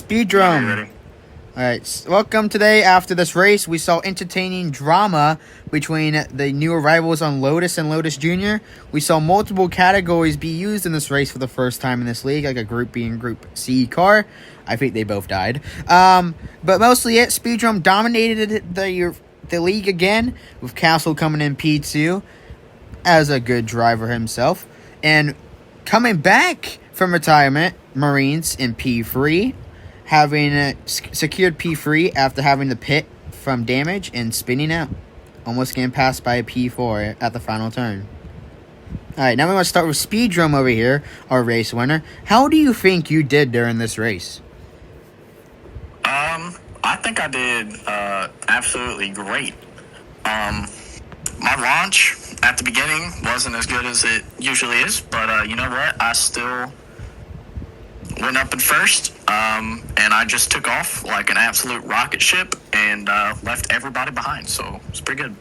Speed drum. Alright, welcome today. After this race, we saw entertaining drama between the new arrivals on Lotus and Lotus Jr. We saw multiple categories be used in this race for the first time in this league, like a Group B and Group C car. I think they both died. But mostly it, Speed drum dominated the league again, with Castle coming in P2 as a good driver himself. And coming back from retirement, Marines in P3, having secured P3 after having the pit from damage and spinning out. Almost getting passed by a P4 at the final turn. Alright, now we want to start with Speed drum over here, our race winner. How do you think you did during this race? I think I did absolutely great. My launch at the beginning wasn't as good as it usually is, but you know what? I still went up in first, and I just took off like an absolute rocket ship and left everybody behind, so it's pretty good.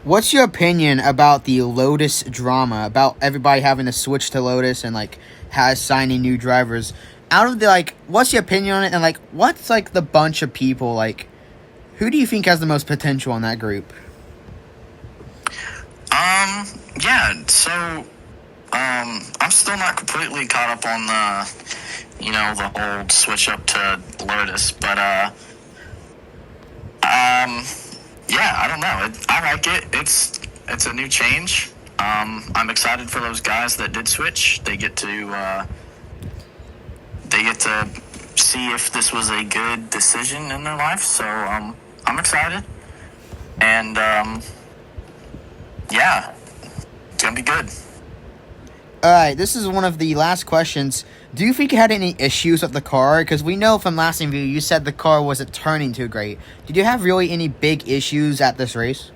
What's your opinion about the Lotus drama, about everybody having to switch to Lotus and signing new drivers? Out of the what's your opinion on it, and what's the bunch of people, who do you think has the most potential in that group? Yeah, so I'm still not completely caught up on the whole switch up to Lotus, but yeah, I don't know. I like it. It's a new change. I'm excited for those guys that did switch. They get to see if this was a good decision in their life. So I'm excited, and yeah, it's gonna be good. Alright, this is one of the last questions. Do you think you had any issues with the car? Because we know from last interview you said the car wasn't turning too great. Did you have really any big issues at this race?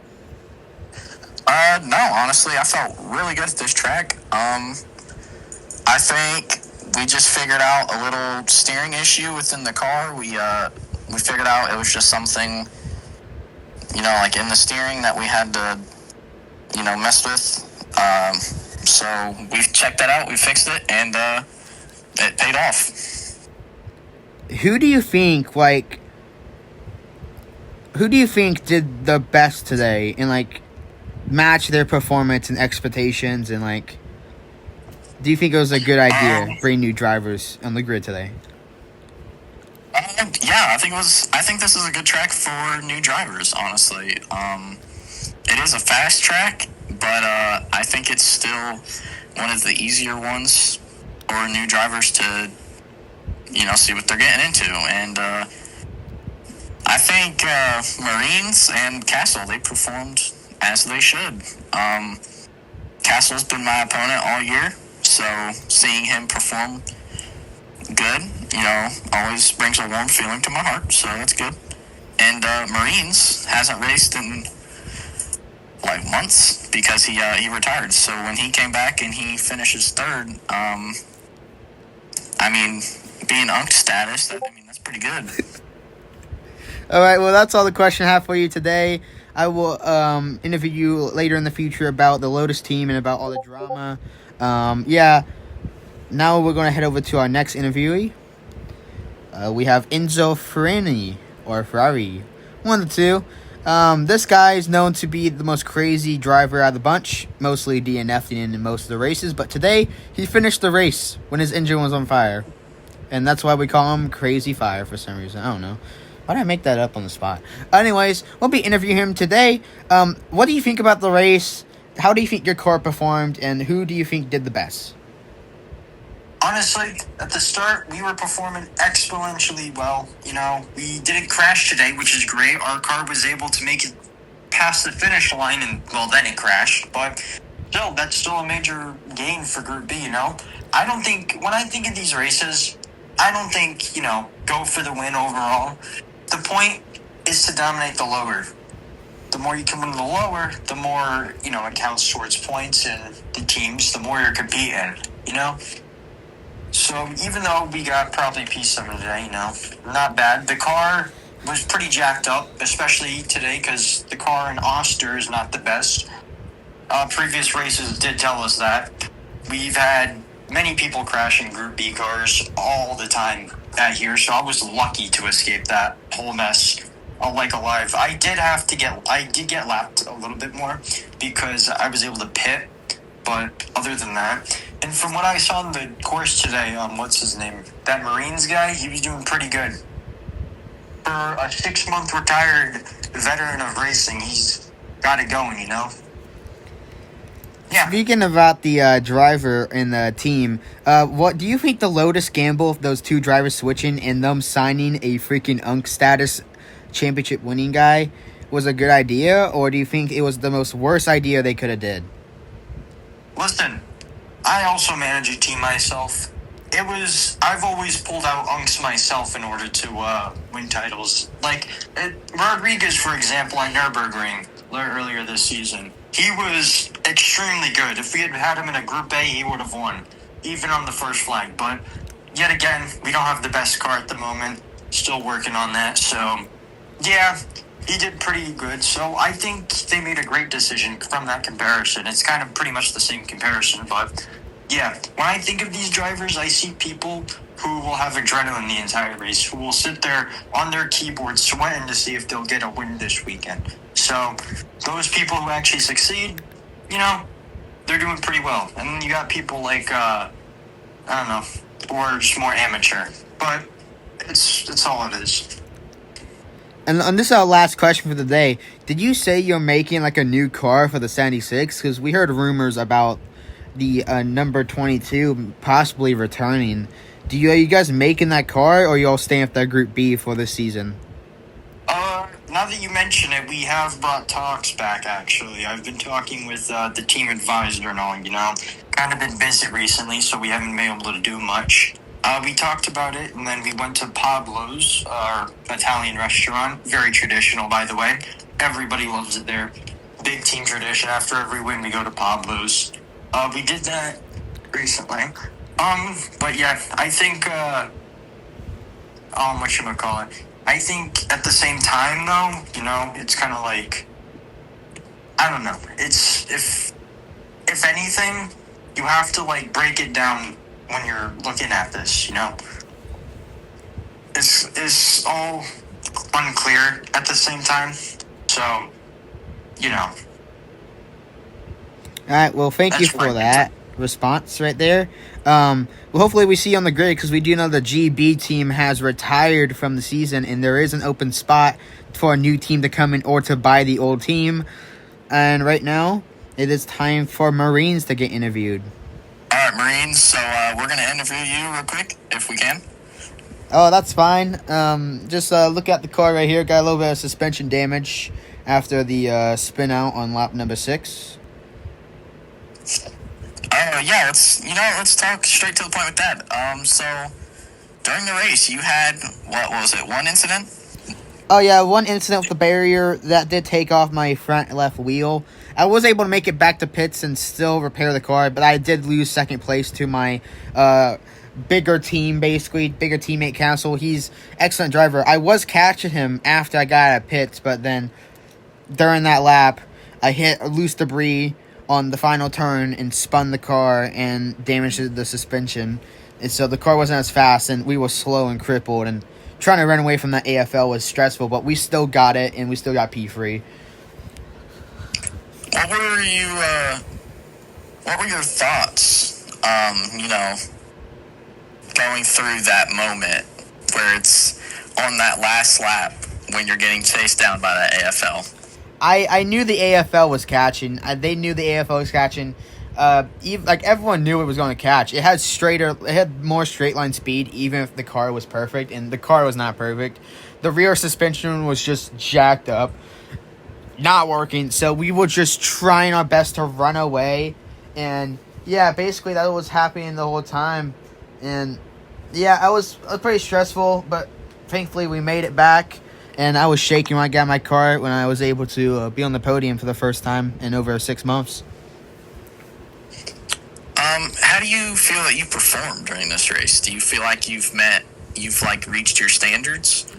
No, honestly, I felt really good at this track. I think we just figured out a little steering issue within the car. We figured out it was just something, in the steering that we had to, mess with. So we checked that out, we fixed it, and it paid off. Who do you think did the best today and match their performance and expectations, and do you think it was a good idea to bring new drivers on the grid today? Yeah, I think this is a good track for new drivers, honestly. It is a fast track, but I think it's still one of the easier ones for new drivers to, see what they're getting into. And I think Marines and Castle, they performed as they should. Castle's been my opponent all year, so seeing him perform good, always brings a warm feeling to my heart, so that's good. And Marines hasn't raced in months because he retired. So when he came back and he finishes third, being UNC status, that's pretty good. All right, well, that's all the question I have for you today. I will interview you later in the future about the Lotus team and about all the drama. Yeah. Now we're going to head over to our next interviewee. We have Enzo Ferrari, or Ferrari, one of the two. This guy is known to be the most crazy driver out of the bunch, mostly DNFing in most of the races, but today he finished the race when his engine was on fire. And that's why we call him Crazy Fire for some reason. I don't know. Why did I make that up on the spot? Anyways, we'll be interviewing him today. What do you think about the race? How do you think your car performed? And who do you think did the best? Honestly, at the start, we were performing exponentially well. We didn't crash today, which is great. Our car was able to make it past the finish line, and, then it crashed. But still, that's still a major gain for Group B, I don't think, when I think of these races, I don't think, go for the win overall. The point is to dominate the lower. The more you can win the lower, the more, it counts towards points and the teams, the more you're competing, So even though we got probably P7 today, not bad. The car was pretty jacked up, especially today, because the car in Oster is not the best. Previous races did tell us that. We've had many people crash in Group B cars all the time at here, so I was lucky to escape that whole mess. Like alive. I did get lapped a little bit more because I was able to pit, but other than that, and from what I saw on the course today, what's his name? That Marines guy, he was doing pretty good. For a 6-month retired veteran of racing, he's got it going, you know? Yeah. Speaking about the driver and the team, what do you think the Lotus gamble of those two drivers switching and them signing a freaking UNC status championship winning guy was a good idea, or do you think it was the most worst idea they could have did? Listen, I also manage a team myself. I've always pulled out unks myself in order to win titles. Like, Rodriguez, for example, at Nürburgring earlier this season. He was extremely good. If we had had him in a Group A, he would have won, even on the first flag. But, yet again, we don't have the best car at the moment. Still working on that, so, yeah, he did pretty good. So I think they made a great decision from that comparison. It's kind of pretty much the same comparison, but yeah, when I think of these drivers, I see people who will have adrenaline the entire race, who will sit there on their keyboard sweating to see if they'll get a win this weekend. So those people who actually succeed, you know, they're doing pretty well. And then you got people like, I don't know, who are just more amateur. But it's all it is. And this is our last question for the day. Did you say you're making like a new car for the 76? Because we heard rumors about the number 22 possibly returning. Are you guys making that car, or are you all staying with that Group B for this season? Now that you mention it, we have brought talks back, actually. I've been talking with the team advisor and all, you know. Kind of been busy recently, so we haven't been able to do much. We talked about it, and then we went to Pablo's, our Italian restaurant. Very traditional, by the way. Everybody loves it there. Big team tradition. After every win, we go to Pablo's. We did that recently. But yeah, I think, whatchamacallit. I think at the same time, though, you know, it's kind of like, I don't know. It's, if anything, you have to, like, break it down when you're looking at this, you know? It's all unclear at the same time. So, you know. All right, well, thank you for that response right there. Well, hopefully we see you on the grid, because we do know the GB team has retired from the season, and there is an open spot for a new team to come in or to buy the old team. And right now, it is time for Marines to get interviewed. All right, Marines, so we're going to interview you real quick, if we can. Oh, that's fine. Just look at the car right here. Got a little bit of suspension damage after the spin out on lap number 6. Yeah, let's talk straight to the point with that. So during the race, you had, what was it, one incident? Oh, yeah, one incident with the barrier that did take off my front left wheel. I was able to make it back to pits and still repair the car, but I did lose second place to my bigger team, basically, bigger teammate Castle. He's excellent driver. I was catching him after I got out of pits, but then during that lap, I hit loose debris on the final turn and spun the car and damaged the suspension. And so the car wasn't as fast, and we were slow and crippled, and trying to run away from that AFL was stressful, but we still got it, and we still got P3. What were your thoughts, going through that moment where it's on that last lap when you're getting chased down by that AFL? I knew the AFL was catching. They knew the AFL was catching. Everyone knew it was going to catch. It had more straight line speed, even if the car was perfect, and the car was not perfect. The rear suspension was just jacked up, not working. So we were just trying our best to run away, and yeah, basically that was happening the whole time. And yeah, it was pretty stressful, but thankfully we made it back. And I was shaking when I got my car when I was able to be on the podium for the first time in over 6 months. How do you feel that you performed during this race? Do you feel like you've reached your standards?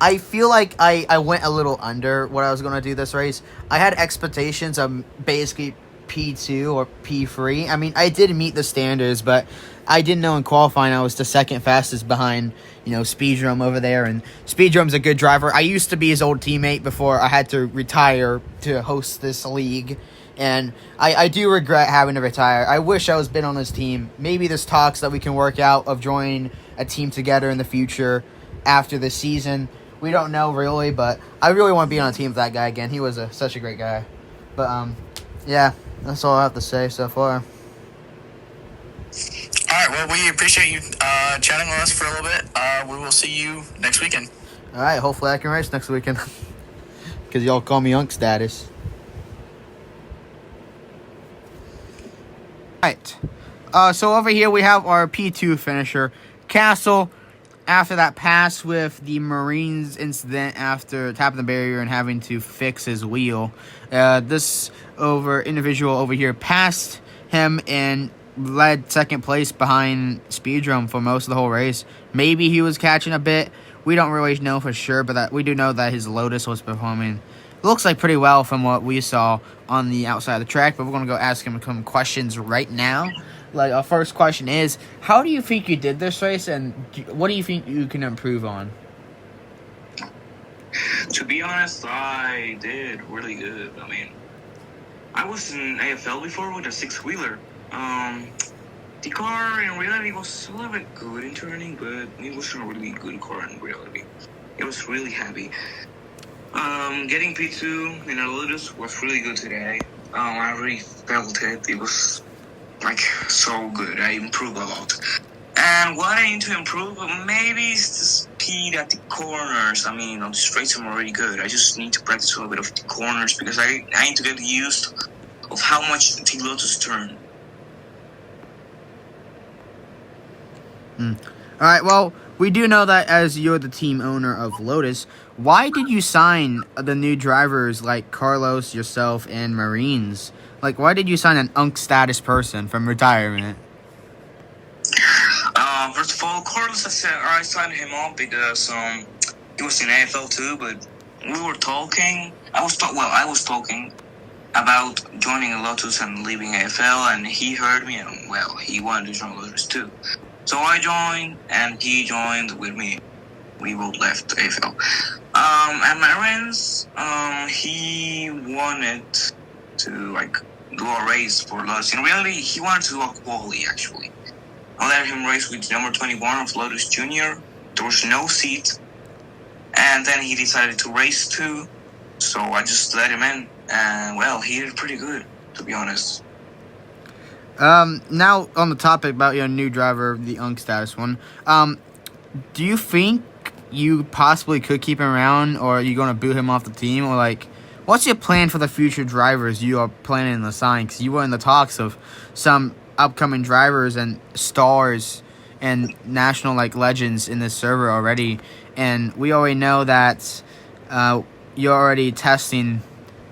I feel like I went a little under what I was going to do this race. I had expectations of basically P2 or P3. I mean, I did meet the standards, but I didn't know in qualifying I was the second fastest behind, Speedrum over there. And Speedrum's a good driver. I used to be his old teammate before I had to retire to host this league. And I do regret having to retire. I wish I was been on his team. Maybe there's talks that we can work out of joining a team together in the future after the season. We don't know really, but I really want to be on a team with that guy again. He was such a great guy. But, yeah, that's all I have to say so far. All right, well, we appreciate you chatting with us for a little bit. We will see you next weekend. All right, hopefully I can race next weekend. Because y'all call me Unk Status. All right. So over here we have our P2 finisher, Castle. After that pass with the Marines incident after tapping the barrier and having to fix his wheel, this individual over here passed him and led second place behind Speedrum for most of the whole race. Maybe he was catching a bit. We don't really know for sure, but we do know that his Lotus was performing, looks like, pretty well from what we saw on the outside of the track. But we're going to go ask him some questions right now. Like, our first question is, how do you think you did this race, and what do you think you can improve on? To be honest, I did really good. I mean, I was in AFL before with a six-wheeler. The car in reality was a little bit good in turning, but it wasn't a really good car in reality. It was really heavy. Getting P2 in a Lotus was really good today. I really felt it. It was so good. I improved a lot. And what I need to improve, maybe is the speed at the corners. I mean, on the straights I'm already good. I just need to practice a little bit of the corners because I need to get used of how much the Lotus turn. All right, well, we do know that as you're the team owner of Lotus, why did you sign the new drivers like Carlos, yourself, and Marines? Like, why did you sign an Unk Status person from retirement? First of all, Carlos, I signed him up because he was in AFL too, but we were talking. I was talking about joining a Lotus and leaving AFL, and he heard me, and he wanted to join Lotus too. So I joined, and he joined with me. We both left AFL. And Marines, he wanted to do a race for Lotus. In reality, he wanted to do a quali actually. I let him race with number 21 of Lotus Junior. There was no seat, and then he decided to race too. So I just let him in, and he did pretty good, to be honest. Now on the topic about your new driver, the Unk Status one, do you think you possibly could keep him around, or are you going to boot him off the team, or what's your plan for the future drivers you are planning to sign? Because you were in the talks of some upcoming drivers and stars and national legends in this server already, and we already know that you're already testing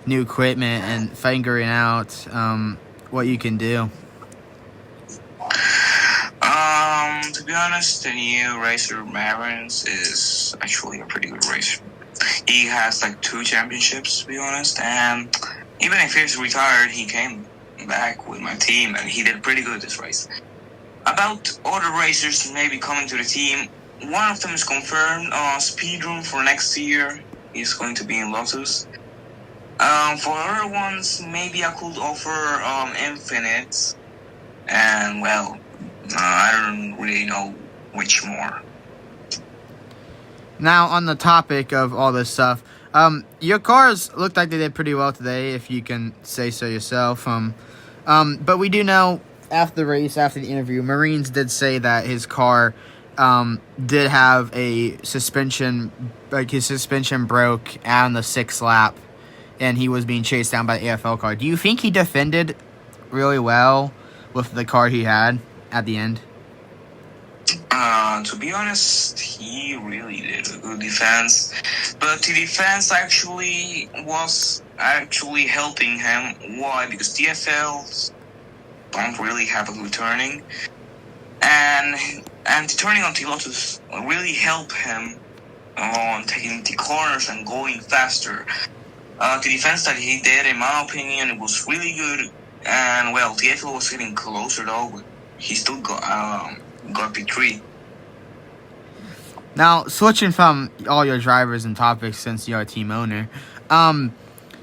new equipment and figuring out what you can do. To be honest, the new racer Marins is actually a pretty good racer. He has 2 championships, to be honest, and even if he's retired, he came back with my team and he did pretty good this race. About other racers maybe coming to the team, one of them is confirmed, Speedroom for next year. He's going to be in Lotus. For other ones, maybe I could offer Infinite, and I don't really know which more. Now, on the topic of all this stuff, your cars looked like they did pretty well today, if you can say so yourself. But we do know after the race, after the interview, Marines did say that his car did have a suspension, his suspension broke on the 6th lap, and he was being chased down by the AFL car. Do you think he defended really well with the car he had at the end? To be honest, he really did a good defense, but the defense actually was helping him. Why? Because DFLs don't really have a good turning, and the turning on the Lotus really helped him on taking the corners and going faster. The defense that he did, in my opinion, it was really good. And well, TFL was getting closer though, but he still got P3. Now, switching from all your drivers and topics since you're a team owner,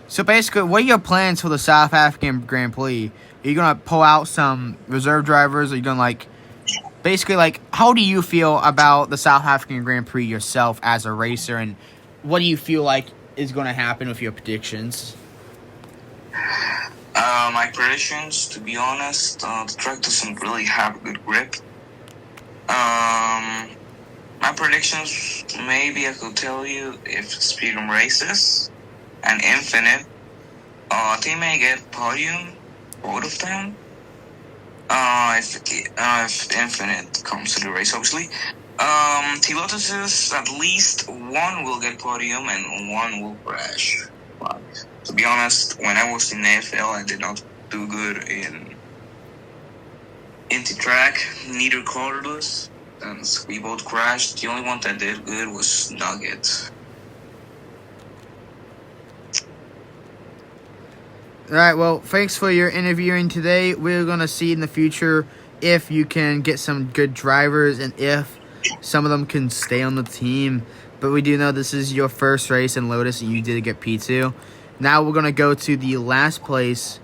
so basically, what are your plans for the South African Grand Prix? Are you gonna pull out some reserve drivers? Are you gonna basically, how do you feel about the South African Grand Prix yourself as a racer, and what do you feel like is gonna happen with your predictions? My predictions, to be honest, the track doesn't really have a good grip. My predictions, maybe I could tell you, if Speedrun races and Infinite, they may get podium, both of them. If Infinite comes to the race, obviously. T-Lotus's, at least one will get podium and one will crash. But to be honest, when I was in AFL, I did not do good in the track. Neither car does, and we both crashed. The only one that did good was Nugget. Alright, well, thanks for your interviewing today. We're going to see in the future if you can get some good drivers and if some of them can stay on the team. But we do know this is your first race in Lotus and you did get P2. Now we're going to go to the last place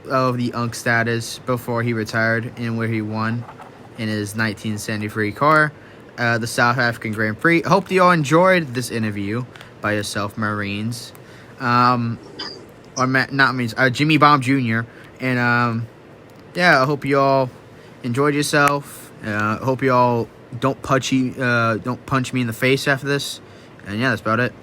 of the UNC status before he retired and where he won in his 1973 car, the South African Grand Prix. Hope you all enjoyed this interview by yourself, Marines. Jimmy Bomb Jr. And I hope you all enjoyed yourself. Hope you all don't punch me in the face after this. And yeah, that's about it.